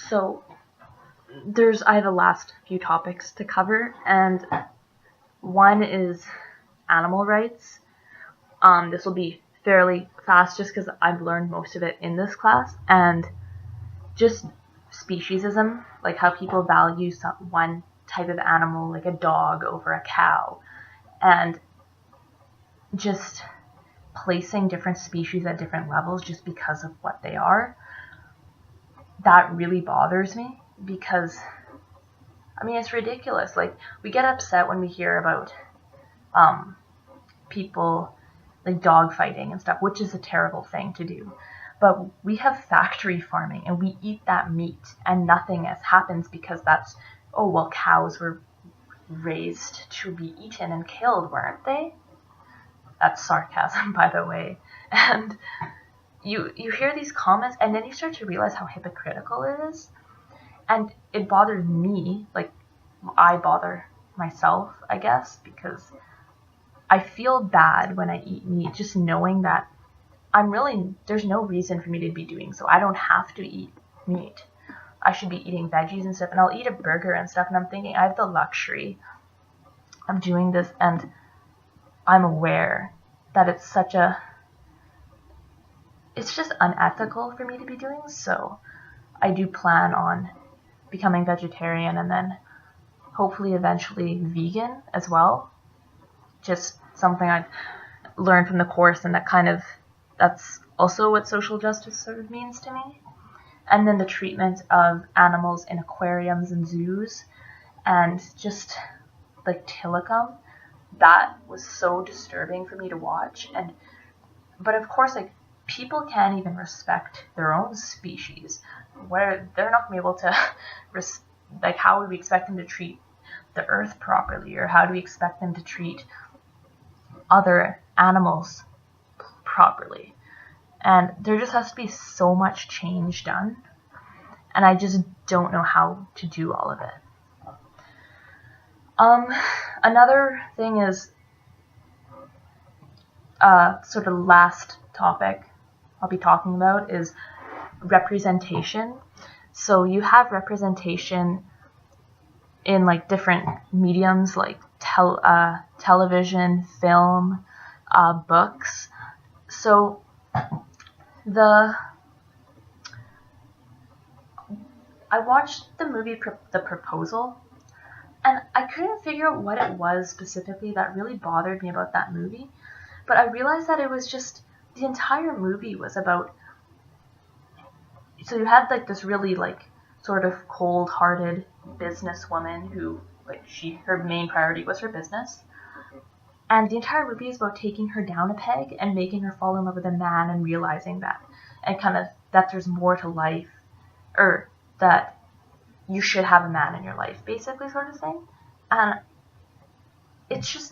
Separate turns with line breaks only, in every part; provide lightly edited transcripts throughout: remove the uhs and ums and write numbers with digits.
So I have the last few topics to cover, and one is animal rights. This will be fairly fast just because I've learned most of it in this class, and just speciesism, like how people value one type of animal, like a dog, over a cow, and just placing different species at different levels just because of what they are. That really bothers me because, I mean, it's ridiculous. Like, we get upset when we hear about people like dog fighting and stuff, which is a terrible thing to do. But we have factory farming and we eat that meat and nothing else happens because that's, oh, well, cows were raised to be eaten and killed, weren't they? That's sarcasm, by the way. And you hear these comments and then you start to realize how hypocritical it is. And it bothers me, like I bother myself, I guess, because I feel bad when I eat meat, just knowing that there's no reason for me to be doing so. I don't have to eat meat. I should be eating veggies and stuff, and I'll eat a burger and stuff, and I'm thinking I have the luxury of doing this, and I'm aware that it's just unethical for me to be doing, so I do plan on becoming vegetarian and then hopefully eventually vegan as well. Just something I've learned from the course, and that's also what social justice sort of means to me. And then the treatment of animals in aquariums and zoos, and just like Tilikum, that was so disturbing for me to watch. But of course, like, people can't even respect their own species, where they're not able to like, how would we expect them to treat the earth properly, or how do we expect them to treat other animals properly? And there just has to be so much change done, and I just don't know how to do all of it. Another thing is sort of last topic I'll be talking about is representation. So you have representation in like different mediums, like television, film, books. So I watched the movie The Proposal, and I couldn't figure out what it was specifically that really bothered me about that movie. But I realized that it was just, the entire movie was about, so you had like this really like sort of cold-hearted businesswoman who, like, her main priority was her business. And the entire movie is about taking her down a peg and making her fall in love with a man, and realizing that, and kind of that there's more to life, or that you should have a man in your life, basically, sort of thing. And it's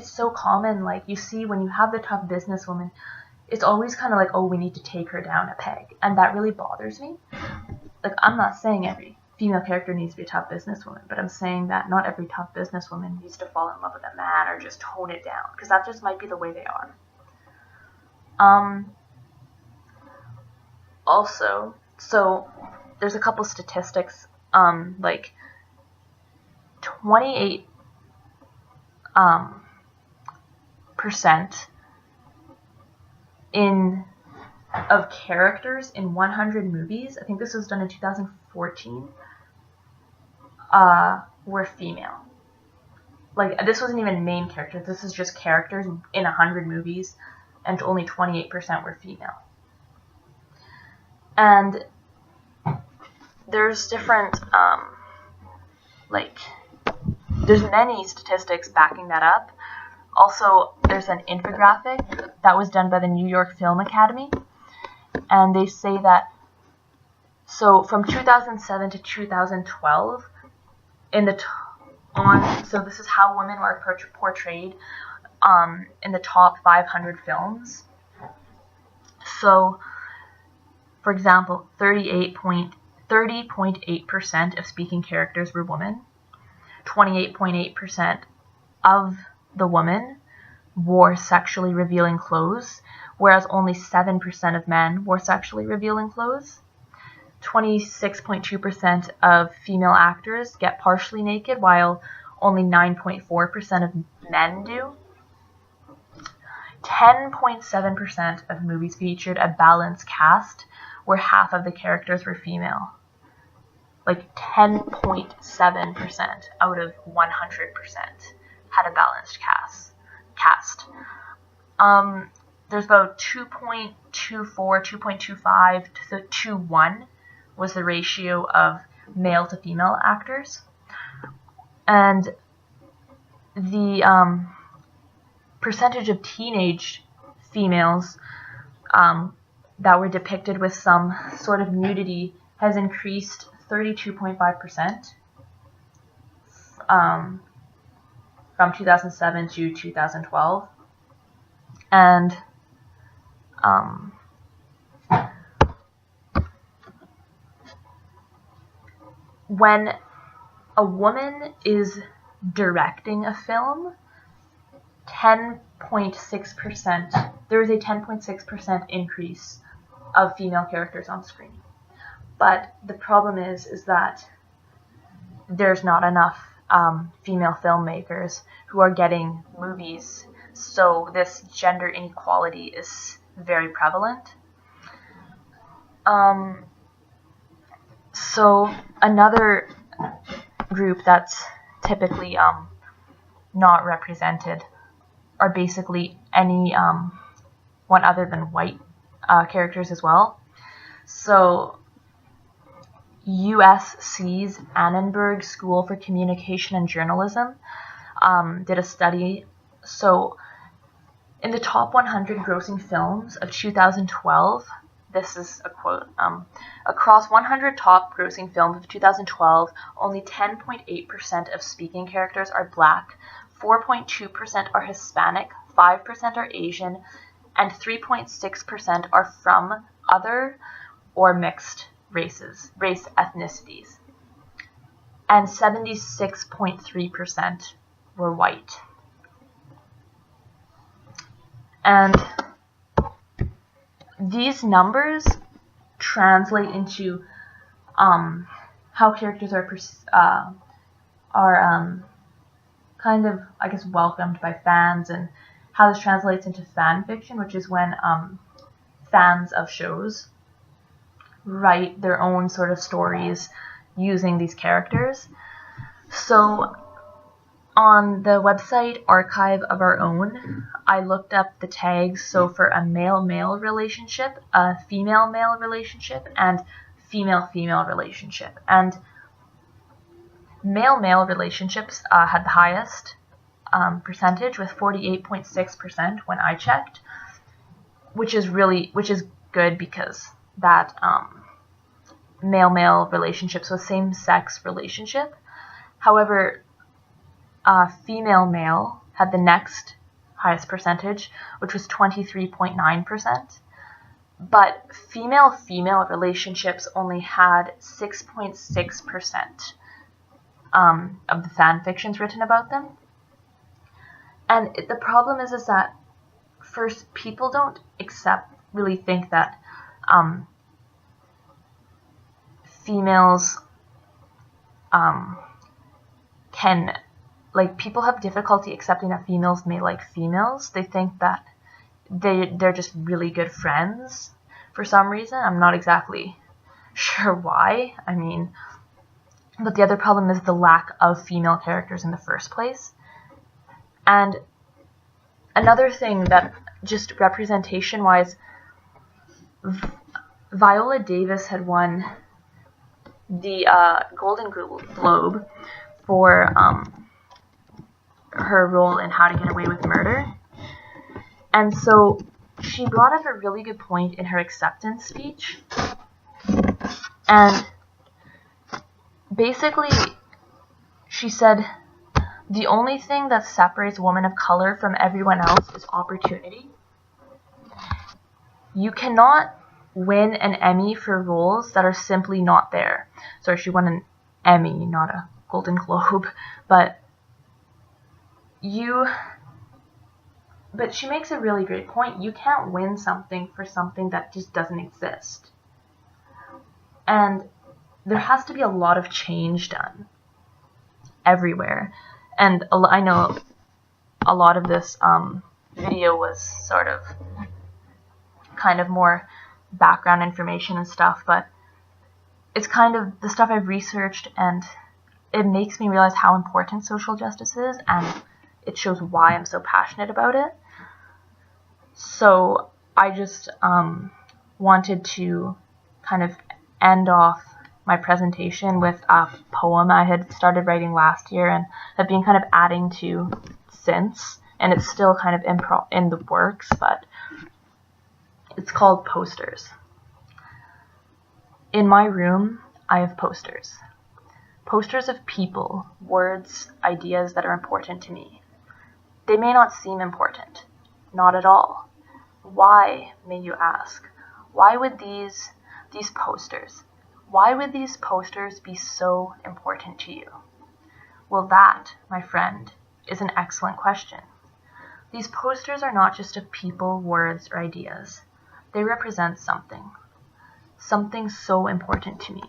so common, like, you see when you have the tough businesswoman, it's always kind of like, oh, we need to take her down a peg, and that really bothers me. Like, I'm not saying every female character needs to be a tough businesswoman, but I'm saying that not every tough businesswoman needs to fall in love with a man or just tone it down, because that just might be the way they are. Also, so there's a couple statistics, like 28% of characters in 100 movies, I think this was done in 2014, were female. Like, this wasn't even main characters, this is just characters in 100 movies, and only 28% were female. And there's different, there's many statistics backing that up. Also, there's an infographic that was done by the New York Film Academy, and they say that, so from 2007 to 2012, so this is how women were portrayed in the top 500 films. So, for example, 30.8% of speaking characters were women. 28.8% of the women wore sexually revealing clothes, whereas only 7% of men wore sexually revealing clothes. 26.2% of female actors get partially naked, while only 9.4% of men do. 10.7% of movies featured a balanced cast where half of the characters were female. Like 10.7% out of 100% had a balanced cast. There's about 2.24, 2.25 to 1 was the ratio of male to female actors. And the percentage of teenage females that were depicted with some sort of nudity has increased 32.5% from 2007 to 2012. And when a woman is directing a film, 10.6%, there is a 10.6% increase of female characters on screen. But the problem is that there's not enough female filmmakers who are getting movies, so this gender inequality is very prevalent. So another group that's typically not represented are basically any one other than white characters as well. So USC's Annenberg School for Communication and Journalism did a study. So in the top 100 grossing films of 2012, this is a quote, across 100 top grossing films of 2012, only 10.8% of speaking characters are black, 4.2% are Hispanic, 5% are Asian, and 3.6% are from other or mixed race ethnicities. And 76.3% were white. And these numbers translate into how characters are kind of, I guess, welcomed by fans, and how this translates into fan fiction, which is when fans of shows write their own sort of stories using these characters. So on the website Archive of Our Own, I looked up the tags, so for a male-male relationship, a female-male relationship, and female-female relationship. And male-male relationships had the highest percentage, with 48.6% when I checked, which is good, because that male-male relationships was same-sex relationship. However, female-male had the next highest percentage, which was 23.9%. But female-female relationships only had 6.6% of the fan fictions written about them. And the problem is that, first, people don't really think that females can, like, people have difficulty accepting that females may like females. They think that they're just really good friends for some reason. I'm not exactly sure why. I mean, but the other problem is the lack of female characters in the first place. And another thing that, just representation-wise, Viola Davis had won the Golden Globe for her role in How to Get Away with Murder. And so she brought up a really good point in her acceptance speech. And basically, she said, the only thing that separates women of color from everyone else is opportunity. You cannot win an Emmy for roles that are simply not there. Sorry, she won an Emmy, not a Golden Globe. But she makes a really great point. You can't win something for something that just doesn't exist. And there has to be a lot of change done everywhere. And I know a lot of this video was sort of kind of more background information and stuff, but it's kind of the stuff I've researched, and it makes me realize how important social justice is, and it shows why I'm so passionate about it. So I just wanted to kind of end off my presentation with a poem I had started writing last year and have been kind of adding to since, and it's still kind of in the works, but it's called Posters. In my room, I have posters. Posters of people, words, ideas that are important to me. They may not seem important. Not at all. Why, may you ask? Why would these posters be so important to you? Well, that, my friend, is an excellent question. These posters are not just of people, words, or ideas. They represent something so important to me.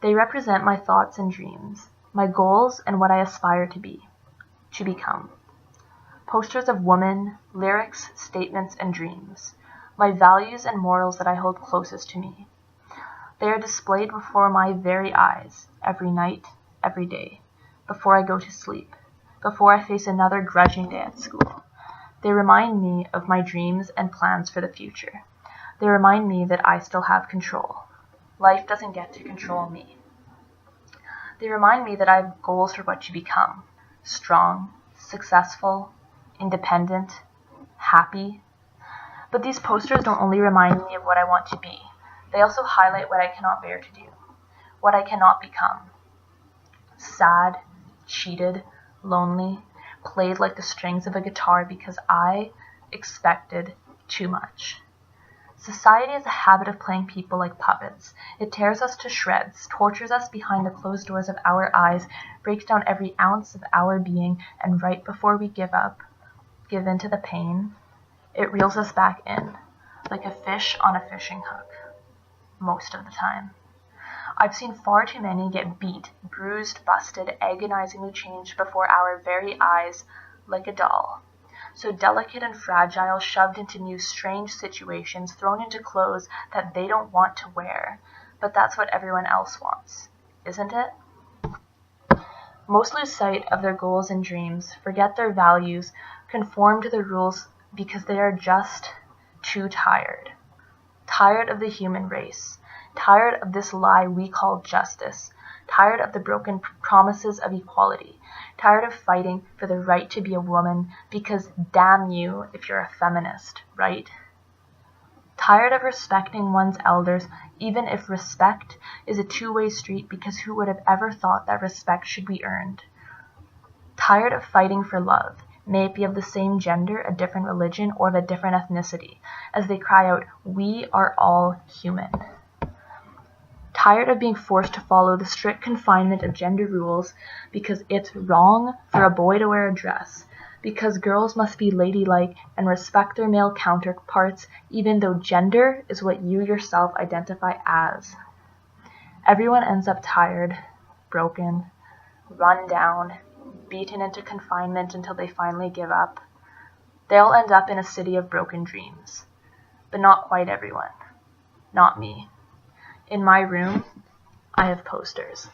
They represent my thoughts and dreams, my goals and what I aspire to be, to become. Posters of women, lyrics, statements, and dreams, my values and morals that I hold closest to me. They are displayed before my very eyes, every night, every day, before I go to sleep, before I face another grudging day at school. They remind me of my dreams and plans for the future. They remind me that I still have control. Life doesn't get to control me. They remind me that I have goals for what to become: strong, successful, independent, happy. But these posters don't only remind me of what I want to be. They also highlight what I cannot bear to do, what I cannot become. Sad, cheated, lonely, played like the strings of a guitar because I expected too much. Society has a habit of playing people like puppets. It tears us to shreds, tortures us behind the closed doors of our eyes, breaks down every ounce of our being, and right before we give in to the pain, it reels us back in, like a fish on a fishing hook, most of the time. I've seen far too many get beat, bruised, busted, agonizingly changed before our very eyes, like a doll. So delicate and fragile, shoved into new strange situations, thrown into clothes that they don't want to wear. But that's what everyone else wants, isn't it? Most lose sight of their goals and dreams, forget their values, conform to the rules because they are just too tired. Tired of the human race. Tired of this lie we call justice. Tired of the broken promises of equality. Tired of fighting for the right to be a woman because damn you if you're a feminist, right? Tired of respecting one's elders, even if respect is a two-way street, because who would have ever thought that respect should be earned? Tired of fighting for love, may it be of the same gender, a different religion, or of a different ethnicity, as they cry out, "We are all human." Tired of being forced to follow the strict confinement of gender rules because it's wrong for a boy to wear a dress, because girls must be ladylike and respect their male counterparts even though gender is what you yourself identify as. Everyone ends up tired, broken, run down, beaten into confinement until they finally give up. They all end up in a city of broken dreams. But not quite everyone. Not me. In my room, I have posters.